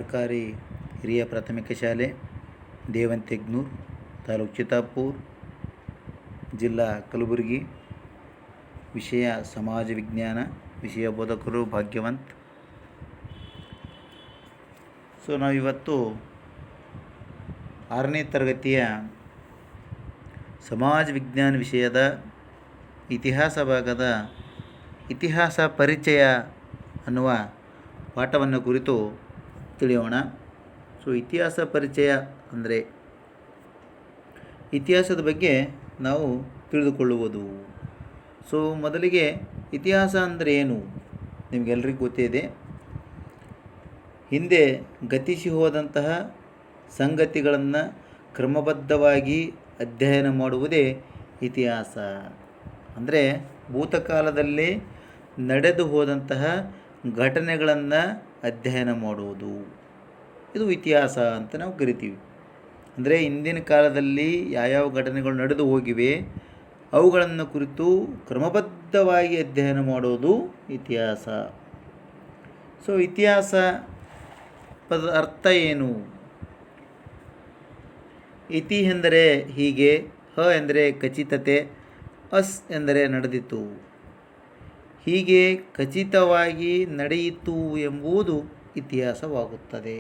ಸರ್ಕಾರಿ ಹಿರಿಯ ಪ್ರಾಥಮಿಕ ಶಾಲೆ ದೇವಂತೆಗ್ನೂರು, ತಾಲೂಕು ಚಿತ್ತಾಪುರ, ಜಿಲ್ಲಾ ಕಲಬುರಗಿ. ವಿಷಯ ಸಮಾಜ ವಿಜ್ಞಾನ. ವಿಷಯ ಬೋಧಕರು ಭಾಗ್ಯವಂತ್. ನಾವಿವತ್ತು 6ನೇ ತರಗತಿಯ ಸಮಾಜ ವಿಜ್ಞಾನ ವಿಷಯದ ಇತಿಹಾಸ ಭಾಗದ ಇತಿಹಾಸ ಪರಿಚಯ ಅನ್ನುವ ಪಾಠವನ್ನು ಕುರಿತು ತಿಳಿಯೋಣ. ಇತಿಹಾಸ ಪರಿಚಯ ಅಂದರೆ ಇತಿಹಾಸದ ಬಗ್ಗೆ ನಾವು ತಿಳಿದುಕೊಳ್ಳುವುದು. ಮೊದಲಿಗೆ ಇತಿಹಾಸ ಅಂದರೆ ಏನು ನಿಮಗೆಲ್ಲರಿಗೂ ಗೊತ್ತಿದೆ. ಹಿಂದೆ ಗತಿಸಿ ಹೋದಂತಹ ಸಂಗತಿಗಳನ್ನು ಕ್ರಮಬದ್ಧವಾಗಿ ಅಧ್ಯಯನ ಮಾಡುವುದೇ ಇತಿಹಾಸ. ಅಂದರೆ ಭೂತಕಾಲದಲ್ಲಿ ನಡೆದು ಹೋದಂತಹ ಘಟನೆಗಳನ್ನು ಅಧ್ಯಯನ ಮಾಡುವುದು, ಇದು ಇತಿಹಾಸ ಅಂತ ನಾವು ಕರಿತೀವಿ. ಅಂದರೆ ಹಿಂದಿನ ಕಾಲದಲ್ಲಿ ಯಾವ್ಯಾವ ಘಟನೆಗಳು ನಡೆದು ಹೋಗಿವೆ ಅವುಗಳನ್ನು ಕುರಿತು ಕ್ರಮಬದ್ಧವಾಗಿ ಅಧ್ಯಯನ ಮಾಡೋದು ಇತಿಹಾಸ. ಇತಿಹಾಸ ಪದದ ಅರ್ಥ ಏನು? ಇತಿ ಎಂದರೆ ಹೀಗೆ, ಹ ಎಂದರೆ ಖಚಿತತೆ, ಅಸ್ ಎಂದರೆ ನಡೆದಿತು. ಹೀಗೆ ಖಚಿತವಾಗಿ ನಡೆಯಿತು ಎಂಬುದು ಇತಿಹಾಸವಾಗುತ್ತದೆ.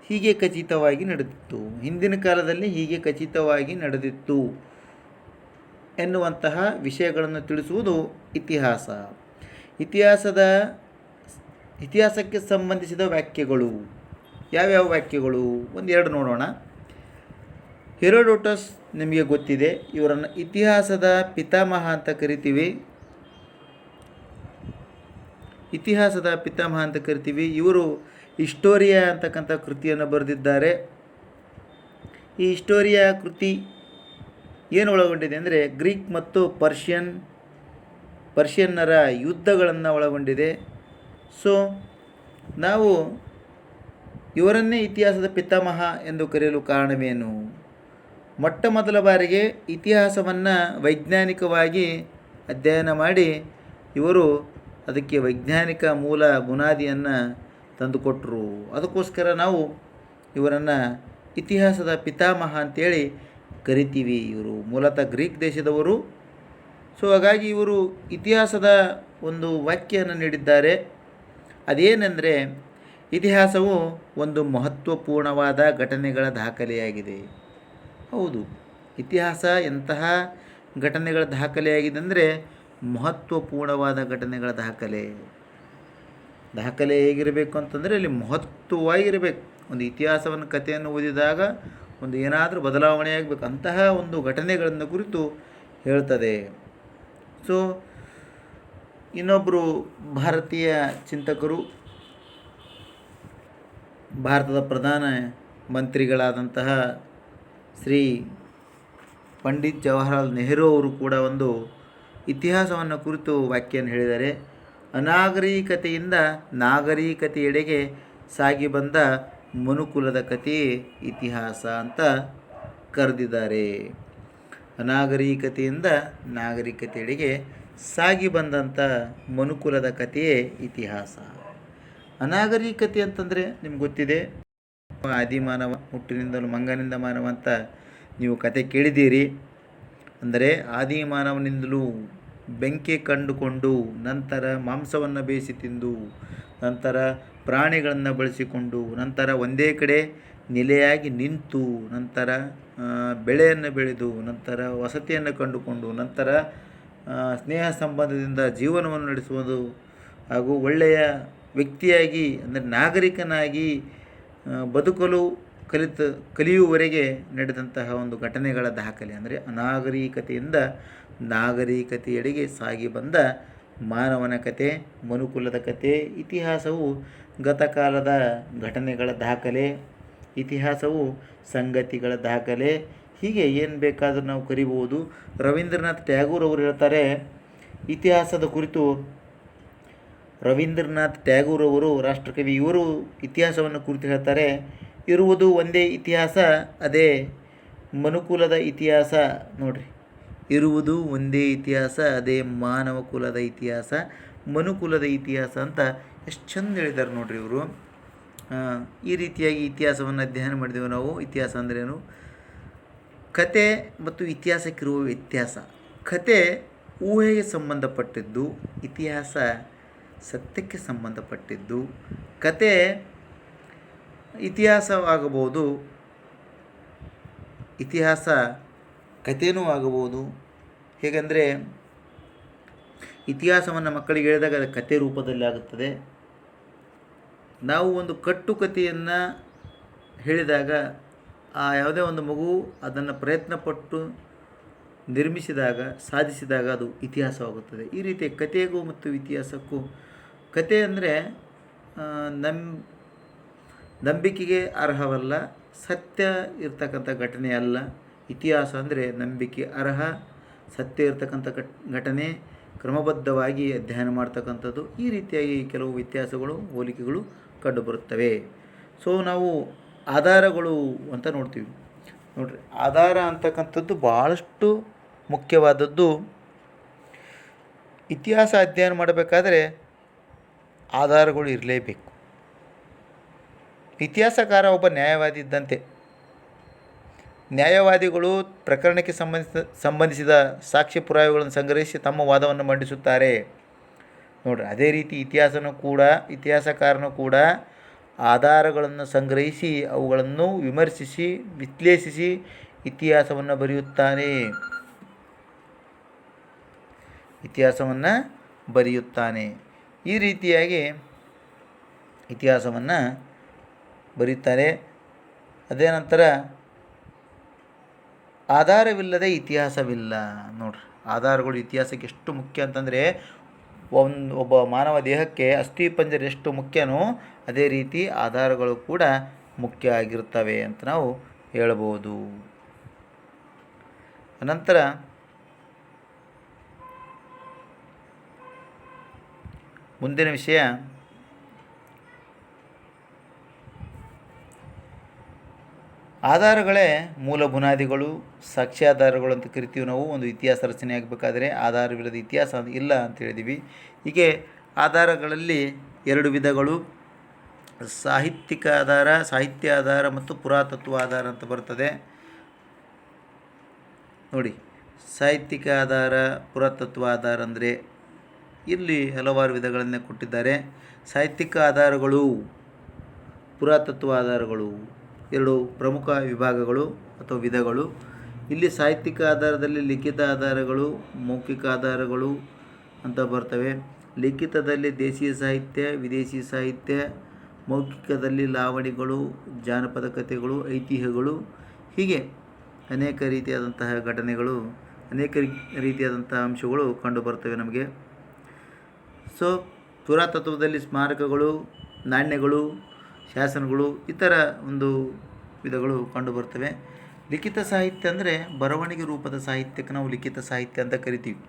ಹೀಗೆ ಖಚಿತವಾಗಿ ನಡೆದಿತ್ತು, ಹಿಂದಿನ ಕಾಲದಲ್ಲಿ ಹೀಗೆ ಖಚಿತವಾಗಿ ನಡೆದಿತ್ತು ಎನ್ನುವಂತಹ ವಿಷಯಗಳನ್ನು ತಿಳಿಸುವುದು ಇತಿಹಾಸ. ಇತಿಹಾಸಕ್ಕೆ ಸಂಬಂಧಿಸಿದ ವ್ಯಾಖ್ಯೆಗಳು ಯಾವ್ಯಾವ ವ್ಯಾಖ್ಯೆಗಳು ಒಂದೆರಡು ನೋಡೋಣ. ಹೆರೋಡೋಟಸ್ ನಿಮಗೆ ಗೊತ್ತಿದೆ, ಇವರನ್ನು ಇತಿಹಾಸದ ಪಿತಾಮಹ ಅಂತ ಕರಿತೀವಿ. ಇವರು ಹಿಸ್ಟೋರಿಯಾ ಅಂತಕ್ಕಂಥ ಕೃತಿಯನ್ನು ಬರೆದಿದ್ದಾರೆ. ಈ ಹಿಸ್ಟೋರಿಯಾ ಕೃತಿ ಏನು ಒಳಗೊಂಡಿದೆ ಅಂದರೆ ಗ್ರೀಕ್ ಮತ್ತು ಪರ್ಷಿಯನ್ನರ ಯುದ್ಧಗಳನ್ನು ಒಳಗೊಂಡಿದೆ. ನಾವು ಇವರನ್ನೇ ಇತಿಹಾಸದ ಪಿತಾಮಹ ಎಂದು ಕರೆಯಲು ಕಾರಣವೇನು? ಮೊಟ್ಟ ಮೊದಲ ಬಾರಿಗೆ ಇತಿಹಾಸವನ್ನು ವೈಜ್ಞಾನಿಕವಾಗಿ ಅಧ್ಯಯನ ಮಾಡಿ ಇವರು ಅದಕ್ಕೆ ವೈಜ್ಞಾನಿಕ ಮೂಲ ಬುನಾದಿಯನ್ನು ತಂದುಕೊಟ್ಟರು. ಅದಕ್ಕೋಸ್ಕರ ನಾವು ಇವರನ್ನು ಇತಿಹಾಸದ ಪಿತಾಮಹ ಅಂತೇಳಿ ಕರಿತೀವಿ. ಇವರು ಮೂಲತಃ ಗ್ರೀಕ್ ದೇಶದವರು. ಹಾಗಾಗಿ ಇವರು ಇತಿಹಾಸದ ಒಂದು ವಾಕ್ಯವನ್ನು ನೀಡಿದ್ದಾರೆ. ಅದೇನೆಂದರೆ, ಇತಿಹಾಸವು ಒಂದು ಮಹತ್ವಪೂರ್ಣವಾದ ಘಟನೆಗಳ ದಾಖಲೆಯಾಗಿದೆ. ಹೌದು, ಇತಿಹಾಸ ಎಂತಹ ಘಟನೆಗಳ ದಾಖಲೆಯಾಗಿದೆ ಅಂದರೆ ಮಹತ್ವಪೂರ್ಣವಾದ ಘಟನೆಗಳ ದಾಖಲೆ ಹೇಗಿರಬೇಕು ಅಂತಂದರೆ ಅಲ್ಲಿ ಮಹತ್ವವಾಗಿರಬೇಕು. ಒಂದು ಇತಿಹಾಸವನ್ನು ಕಥೆಯನ್ನು ಓದಿದಾಗ ಒಂದು ಏನಾದರೂ ಬದಲಾವಣೆ ಆಗಬೇಕು, ಅಂತಹ ಒಂದು ಘಟನೆಗಳನ್ನು ಕುರಿತು ಹೇಳ್ತದೆ. ಇನ್ನೊಬ್ಬರು ಭಾರತೀಯ ಚಿಂತಕರು, ಭಾರತದ ಪ್ರಧಾನ ಮಂತ್ರಿಗಳಾದಂತಹ ಶ್ರೀ ಪಂಡಿತ್ ಜವಾಹರಲಾಲ್ ನೆಹರು ಅವರು ಕೂಡ ಒಂದು ಇತಿಹಾಸವನ್ನು ಕುರಿತು ವ್ಯಾಖ್ಯೆಯನ್ನು ಹೇಳಿದ್ದಾರೆ. ಅನಾಗರಿಕತೆಯಿಂದ ನಾಗರಿಕತೆಯೆಡೆಗೆ ಸಾಗಿ ಬಂದ ಮನುಕುಲದ ಕಥೆಯೇ ಇತಿಹಾಸ ಅಂತ ಕರೆದಿದ್ದಾರೆ. ಅನಾಗರಿಕತೆಯಿಂದ ನಾಗರಿಕತೆಯೆಡೆಗೆ ಸಾಗಿ ಬಂದಂಥ ಮನುಕುಲದ ಕಥೆಯೇ ಇತಿಹಾಸ. ಅನಾಗರಿಕತೆ ಅಂತಂದರೆ ನಿಮ್ಗೆ ಗೊತ್ತಿದೆ, ಆದಿಮಾನವ ಹುಟ್ಟಿನಿಂದಲೂ ಮಂಗನಿಂದ ಮಾನವ ಅಂತ ನೀವು ಕತೆ ಕೇಳಿದ್ದೀರಿ. ಅಂದರೆ ಆದಿಮಾನವನಿಂದಲೂ ಬೆಂಕಿ ಕಂಡುಕೊಂಡು, ನಂತರ ಮಾಂಸವನ್ನು ಬೇಯಿಸಿ ತಿಂದು, ನಂತರ ಪ್ರಾಣಿಗಳನ್ನು ಬಳಸಿಕೊಂಡು, ನಂತರ ಒಂದೇ ಕಡೆ ನೆಲೆಯಾಗಿ ನಿಂತು, ನಂತರ ಬೆಳೆಯನ್ನು ಬೆಳೆದು, ನಂತರ ವಸತಿಯನ್ನು ಕಂಡುಕೊಂಡು, ನಂತರ ಸ್ನೇಹ ಸಂಬಂಧದಿಂದ ಜೀವನವನ್ನು ನಡೆಸುವುದು ಹಾಗೂ ಒಳ್ಳೆಯ ವ್ಯಕ್ತಿಯಾಗಿ ಅಂದರೆ ನಾಗರಿಕನಾಗಿ ಬದುಕಲು ಕಲಿಯುವವರೆಗೆ ನಡೆದಂತಹ ಒಂದು ಘಟನೆಗಳ ದಾಖಲೆ ಅಂದರೆ ಅನಾಗರಿಕತೆಯಿಂದ ನಾಗರಿಕತೆಯೆಡೆಗೆ ಸಾಗಿ ಬಂದ ಮಾನವನ ಕತೆ, ಮನುಕುಲದ ಕತೆ. ಇತಿಹಾಸವು ಗತಕಾಲದ ಘಟನೆಗಳ ದಾಖಲೆ, ಇತಿಹಾಸವು ಸಂಗತಿಗಳ ದಾಖಲೆ. ಹೀಗೆ ಏನು ಬೇಕಾದರೂ ನಾವು ಕರಿಬೋದು. ರವೀಂದ್ರನಾಥ್ ಟ್ಯಾಗೂರ್ ಅವರು ಹೇಳ್ತಾರೆ ಇತಿಹಾಸದ ಕುರಿತು. ರವೀಂದ್ರನಾಥ್ ಟ್ಯಾಗೂರ್ ಅವರು ರಾಷ್ಟ್ರಕವಿ, ಇವರು ಇತಿಹಾಸವನ್ನು ಕುರಿತು ಹೇಳ್ತಾರೆ, ಇರುವುದು ಒಂದೇ ಇತಿಹಾಸ, ಅದೇ ಮನುಕುಲದ ಇತಿಹಾಸ. ನೋಡ್ರಿ, ಇರುವುದು ಒಂದೇ ಇತಿಹಾಸ, ಅದೇ ಮಾನವ ಕುಲದ ಇತಿಹಾಸ, ಮನುಕುಲದ ಇತಿಹಾಸ ಅಂತ ಎಷ್ಟು ಚಂದ ಹೇಳಿದ್ದಾರೆ ನೋಡ್ರಿ ಇವರು. ಈ ರೀತಿಯಾಗಿ ಇತಿಹಾಸವನ್ನು ಅಧ್ಯಯನ ಮಾಡಿದೆವು ನಾವು. ಇತಿಹಾಸ ಅಂದ್ರೇನು, ಕತೆ ಮತ್ತು ಇತಿಹಾಸಕ್ಕಿರುವ ವ್ಯತ್ಯಾಸ. ಕತೆ ಊಹೆಗೆ ಸಂಬಂಧಪಟ್ಟಿದ್ದು, ಇತಿಹಾಸ ಸತ್ಯಕ್ಕೆ ಸಂಬಂಧಪಟ್ಟಿದ್ದು. ಕತೆ ಇತಿಹಾಸವಾಗಬಹುದು, ಇತಿಹಾಸ ಕಥೆಯೂ ಆಗಬಹುದು. ಹೇಗೆಂದರೆ ಇತಿಹಾಸವನ್ನು ಮಕ್ಕಳಿಗೆ ಹೇಳಿದಾಗ ಅದು ಕತೆ ರೂಪದಲ್ಲಿ ಆಗುತ್ತದೆ. ನಾವು ಒಂದು ಕಟ್ಟುಕತೆಯನ್ನು ಹೇಳಿದಾಗ ಯಾವುದೇ ಒಂದು ಮಗು ಅದನ್ನು ಪ್ರಯತ್ನಪಟ್ಟು ನಿರ್ಮಿಸಿದಾಗ, ಸಾಧಿಸಿದಾಗ ಅದು ಇತಿಹಾಸವಾಗುತ್ತದೆ. ಈ ರೀತಿ ಕಥೆಗೂ ಮತ್ತು ಇತಿಹಾಸಕ್ಕೂ, ಕತೆ ಅಂದರೆ ನಂಬಿಕೆಗೆ ಅರ್ಹವಲ್ಲ, ಸತ್ಯ ಇರ್ತಕ್ಕಂಥ ಘಟನೆ ಅಲ್ಲ. ಇತಿಹಾಸ ಅಂದರೆ ನಂಬಿಕೆ ಅರ್ಹ, ಸತ್ಯ ಇರ್ತಕ್ಕಂಥ ಘಟನೆ, ಕ್ರಮಬದ್ಧವಾಗಿ ಅಧ್ಯಯನ ಮಾಡ್ತಕ್ಕಂಥದ್ದು. ಈ ರೀತಿಯಾಗಿ ಕೆಲವು ವ್ಯತ್ಯಾಸಗಳು, ಹೋಲಿಕೆಗಳು ಕಂಡುಬರುತ್ತವೆ. ಸೊ ನಾವು ಆಧಾರಗಳು ಅಂತ ನೋಡ್ತೀವಿ. ನೋಡಿರಿ, ಆಧಾರ ಅಂತಕ್ಕಂಥದ್ದು ಭಾಳಷ್ಟು ಮುಖ್ಯವಾದದ್ದು. ಇತಿಹಾಸ ಅಧ್ಯಯನ ಮಾಡಬೇಕಾದ್ರೆ ಆಧಾರಗಳು ಇರಲೇಬೇಕು. ಇತಿಹಾಸಕಾರ ಒಬ್ಬ ನ್ಯಾಯವಾದಿ ಇದ್ದಂತೆ. ನ್ಯಾಯವಾದಿಗಳು ಪ್ರಕರಣಕ್ಕೆ ಸಂಬಂಧಿಸಿದ ಸಾಕ್ಷ್ಯ ಪುರಾವೆಗಳನ್ನು ಸಂಗ್ರಹಿಸಿ ತಮ್ಮ ವಾದವನ್ನು ಮಂಡಿಸುತ್ತಾರೆ. ನೋಡ್ರಿ, ಅದೇ ರೀತಿ ಇತಿಹಾಸಕಾರನು ಕೂಡ ಆಧಾರಗಳನ್ನು ಸಂಗ್ರಹಿಸಿ ಅವುಗಳನ್ನು ವಿಮರ್ಶಿಸಿ ವಿಶ್ಲೇಷಿಸಿ ಇತಿಹಾಸವನ್ನು ಬರೆಯುತ್ತಾನೆ. ಈ ರೀತಿಯಾಗಿ ಇತಿಹಾಸವನ್ನು ಬರೀತಾರೆ. ಅದೇ ನಂತರ ಆಧಾರವಿಲ್ಲದೆ ಇತಿಹಾಸವಿಲ್ಲ. ನೋಡ್ರಿ, ಆಧಾರಗಳು ಇತಿಹಾಸಕ್ಕೆ ಎಷ್ಟು ಮುಖ್ಯ ಅಂತಂದರೆ, ಒಬ್ಬ ಮಾನವ ದೇಹಕ್ಕೆ ಅಸ್ಥಿಪಂಜರ ಎಷ್ಟು ಮುಖ್ಯನೋ ಅದೇ ರೀತಿ ಆಧಾರಗಳು ಕೂಡ ಮುಖ್ಯ ಆಗಿರ್ತವೆ ಅಂತ ನಾವು ಹೇಳ್ಬೋದು. ಅನಂತರ ಮುಂದಿನ ವಿಷಯ ಆಧಾರಗಳೇ ಮೂಲ ಬುನಾದಿಗಳು, ಸಾಕ್ಷ್ಯಾಧಾರಗಳು ಅಂತ ಕರಿತೀವಿ ನಾವು. ಒಂದು ಇತಿಹಾಸ ರಚನೆ ಆಗಬೇಕಾದ್ರೆ ಆಧಾರವಿಲ್ಲದ ಇತಿಹಾಸ ಇಲ್ಲ ಅಂತ ಹೇಳಿದ್ದೀವಿ. ಹೀಗೆ ಆಧಾರಗಳಲ್ಲಿ ಎರಡು ವಿಧಗಳು, ಸಾಹಿತ್ಯ ಆಧಾರ ಮತ್ತು ಪುರಾತತ್ವ ಆಧಾರ ಅಂತ ಬರ್ತದೆ. ನೋಡಿ, ಸಾಹಿತ್ಯಿಕ ಆಧಾರ, ಪುರಾತತ್ವ ಆಧಾರ ಅಂದರೆ ಇಲ್ಲಿ ಹಲವಾರು ವಿಧಗಳನ್ನು ಕೊಟ್ಟಿದ್ದಾರೆ. ಸಾಹಿತ್ಯಿಕ ಆಧಾರಗಳು, ಪುರಾತತ್ವ ಆಧಾರಗಳು ಎರಡು ಪ್ರಮುಖ ವಿಭಾಗಗಳು ಅಥವಾ ವಿಧಗಳು. ಇಲ್ಲಿ ಸಾಹಿತ್ಯಿಕ ಆಧಾರದಲ್ಲಿ ಲಿಖಿತ ಆಧಾರಗಳು, ಮೌಖಿಕ ಆಧಾರಗಳು ಅಂತ ಬರ್ತವೆ. ಲಿಖಿತದಲ್ಲಿ ದೇಶೀಯ ಸಾಹಿತ್ಯ, ವಿದೇಶಿ ಸಾಹಿತ್ಯ, ಮೌಖಿಕದಲ್ಲಿ ಲಾವಣಿಗಳು, ಜಾನಪದ ಕಥೆಗಳು, ಐತಿಹ್ಯಗಳು, ಹೀಗೆ ಅನೇಕ ರೀತಿಯಾದಂತಹ ಘಟನೆಗಳು, ಅನೇಕ ರೀತಿಯಾದಂತಹ ಅಂಶಗಳು ಕಂಡುಬರ್ತವೆ ನಮಗೆ. ಸೊ ಪುರಾತತ್ವದಲ್ಲಿ ಸ್ಮಾರಕಗಳು, ನಾಣ್ಯಗಳು, ಶಾಸನಗಳು, ಇತರ ಒಂದು ವಿಧಗಳು ಕಂಡುಬರ್ತವೆ. ಲಿಖಿತ ಸಾಹಿತ್ಯ ಅಂದರೆ ಬರವಣಿಗೆ ರೂಪದ ಸಾಹಿತ್ಯಕ್ಕೆ ನಾವು ಲಿಖಿತ ಸಾಹಿತ್ಯ ಅಂತ ಕರಿತೀವಿ.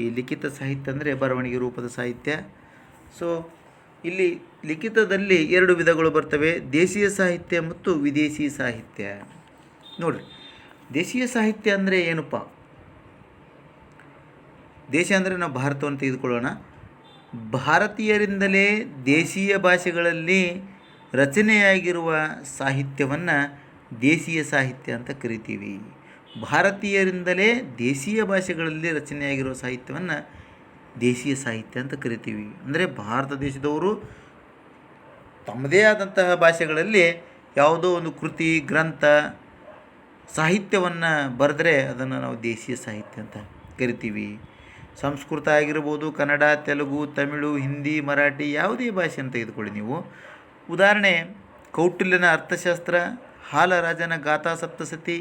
ಈ ಲಿಖಿತ ಸಾಹಿತ್ಯ ಅಂದರೆ ಬರವಣಿಗೆ ರೂಪದ ಸಾಹಿತ್ಯ. ಸೊ ಇಲ್ಲಿ ಲಿಖಿತದಲ್ಲಿ ಎರಡು ವಿಧಗಳು ಬರ್ತವೆ, ದೇಶೀಯ ಸಾಹಿತ್ಯ ಮತ್ತು ವಿದೇಶಿ ಸಾಹಿತ್ಯ. ನೋಡಿರಿ, ದೇಶೀಯ ಸಾಹಿತ್ಯ ಅಂದರೆ ಏನಪ್ಪ? ದೇಶ ಅಂದರೆ ನಾವು ಭಾರತವನ್ನು ತೆಗೆದುಕೊಳ್ಳೋಣ. ಭಾರತೀಯರಿಂದಲೇ ದೇಶೀಯ ಭಾಷೆಗಳಲ್ಲಿ ರಚನೆಯಾಗಿರುವ ಸಾಹಿತ್ಯವನ್ನು ದೇಶೀಯ ಸಾಹಿತ್ಯ ಅಂತ ಕರಿತೀವಿ. ಭಾರತೀಯರಿಂದಲೇ ದೇಶೀಯ ಭಾಷೆಗಳಲ್ಲಿ ರಚನೆಯಾಗಿರುವ ಸಾಹಿತ್ಯವನ್ನು ದೇಶೀಯ ಸಾಹಿತ್ಯ ಅಂತ ಕರಿತೀವಿ. ಅಂದರೆ ಭಾರತ ದೇಶದವರು ತಮ್ಮದೇ ಆದಂತಹ ಭಾಷೆಗಳಲ್ಲಿ ಯಾವುದೋ ಒಂದು ಕೃತಿ, ಗ್ರಂಥ, ಸಾಹಿತ್ಯವನ್ನು ಬರೆದರೆ ಅದನ್ನು ನಾವು ದೇಶೀಯ ಸಾಹಿತ್ಯ ಅಂತ ಕರಿತೀವಿ. ಸಂಸ್ಕೃತ ಆಗಿರ್ಬೋದು, ಕನ್ನಡ, ತೆಲುಗು, ತಮಿಳು, ಹಿಂದಿ, ಮರಾಠಿ, ಯಾವುದೇ ಭಾಷೆಯನ್ನು ತೆಗೆದುಕೊಳ್ಳಿ ನೀವು. ಉದಾಹರಣೆ, ಕೌಟಿಲ್ಯನ ಅರ್ಥಶಾಸ್ತ್ರ, ಹಾಲರಾಜನ ಗಾಥಾ ಸಪ್ತಸತಿ,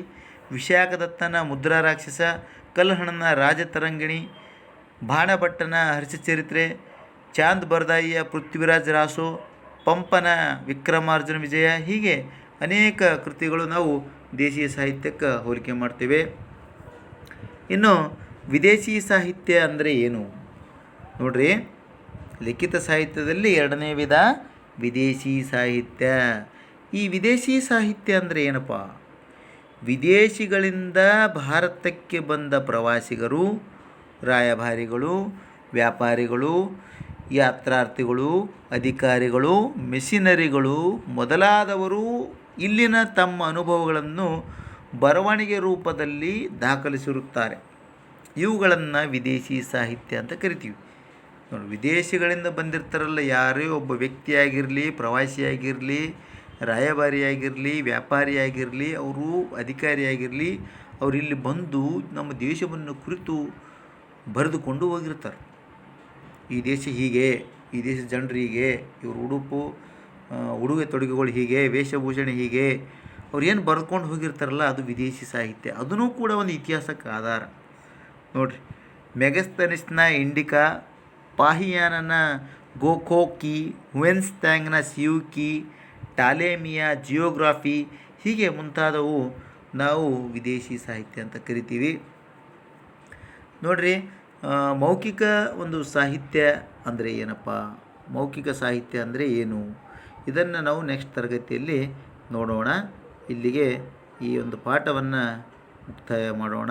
ವಿಶಾಖದತ್ತನ ಮುದ್ರಾ ರಾಕ್ಷಸ, ಕಲ್ಹಣನ ರಾಜತರಂಗಿಣಿ, ಬಾಣಭಟ್ಟನ ಹರ್ಷಚರಿತ್ರೆ, ಚಾಂದ್ ಬರ್ದಾಯಿಯ ಪೃಥ್ವಿರಾಜ್ ರಾಸೋ, ಪಂಪನ ವಿಕ್ರಮಾರ್ಜುನ ವಿಜಯ, ಹೀಗೆ ಅನೇಕ ಕೃತಿಗಳು ನಾವು ದೇಶೀಯ ಸಾಹಿತ್ಯಕ್ಕೆ ಹೋಲಿಕೆ ಮಾಡ್ತೇವೆ. ಇನ್ನು ವಿದೇಶಿ ಸಾಹಿತ್ಯ ಅಂದರೆ ಏನು ನೋಡ್ರಿ, ಲಿಖಿತ ಸಾಹಿತ್ಯದಲ್ಲಿ ಎರಡನೇ ವಿಧ ವಿದೇಶಿ ಸಾಹಿತ್ಯ. ಈ ವಿದೇಶಿ ಸಾಹಿತ್ಯ ಅಂದರೆ ಏನಪ್ಪ? ವಿದೇಶಿಗಳಿಂದ ಭಾರತಕ್ಕೆ ಬಂದ ಪ್ರವಾಸಿಗರು, ರಾಯಭಾರಿಗಳು, ವ್ಯಾಪಾರಿಗಳು ಯಾತ್ರಾರ್ಥಿಗಳು, ಅಧಿಕಾರಿಗಳು, ಮಿಷನರಿಗಳು ಮೊದಲಾದವರು ಇಲ್ಲಿನ ತಮ್ಮ ಅನುಭವಗಳನ್ನು ಬರವಣಿಗೆ ರೂಪದಲ್ಲಿ ದಾಖಲಿಸಿರುತ್ತಾರೆ. ಇವುಗಳನ್ನು ವಿದೇಶಿ ಸಾಹಿತ್ಯ ಅಂತ ಕರಿತೀವಿ. ನೋಡಿ, ವಿದೇಶಗಳಿಂದ ಬಂದಿರ್ತಾರಲ್ಲ, ಯಾರೇ ಒಬ್ಬ ವ್ಯಕ್ತಿಯಾಗಿರಲಿ, ಪ್ರವಾಸಿಯಾಗಿರಲಿ, ರಾಯಭಾರಿಯಾಗಿರಲಿ, ವ್ಯಾಪಾರಿಯಾಗಿರಲಿ, ಅವರು ಅಧಿಕಾರಿಯಾಗಿರಲಿ, ಅವರು ಇಲ್ಲಿ ಬಂದು ನಮ್ಮ ದೇಶವನ್ನು ಕುರಿತು ಬರೆದುಕೊಂಡು ಹೋಗಿರ್ತಾರೆ. ಈ ದೇಶ ಹೀಗೆ, ಈ ದೇಶದ ಜನರು ಹೀಗೆ, ಇವರು ಉಡುಗೆ ತೊಡುಗೆಗಳು ಹೀಗೆ, ವೇಷಭೂಷಣೆ ಹೀಗೆ, ಅವ್ರು ಏನು ಬರೆದುಕೊಂಡು ಹೋಗಿರ್ತಾರಲ್ಲ, ಅದು ವಿದೇಶಿ ಸಾಹಿತ್ಯ. ಅದೂ ಕೂಡ ಒಂದು ಇತಿಹಾಸಕ್ಕೆ ಆಧಾರ. ನೋಡಿರಿ, ಮೆಗಸ್ತನಿಸ್ನ ಇಂಡಿಕಾ, ಪಾಹಿಯಾನನ ಗೋಖೋಕಿ, ಹುಯೆನ್ತ್ಸಾಂಗ್ನ ಸಿಯುಕಿ, ಟಾಲೆಮಿಯ ಜಿಯೋಗ್ರಾಫಿ, ಹೀಗೆ ಮುಂತಾದವು ನಾವು ವಿದೇಶಿ ಸಾಹಿತ್ಯ ಅಂತ ಕರಿತೀವಿ. ನೋಡಿರಿ, ಮೌಖಿಕ ಒಂದು ಸಾಹಿತ್ಯ ಅಂದರೆ ಏನಪ್ಪ, ಮೌಖಿಕ ಸಾಹಿತ್ಯ ಅಂದರೆ ಏನು, ಇದನ್ನು ನಾವು ನೆಕ್ಸ್ಟ್ ತರಗತಿಯಲ್ಲಿ ನೋಡೋಣ. ಇಲ್ಲಿಗೆ ಈ ಒಂದು ಪಾಠವನ್ನು ಮುಕ್ತಾಯ ಮಾಡೋಣ.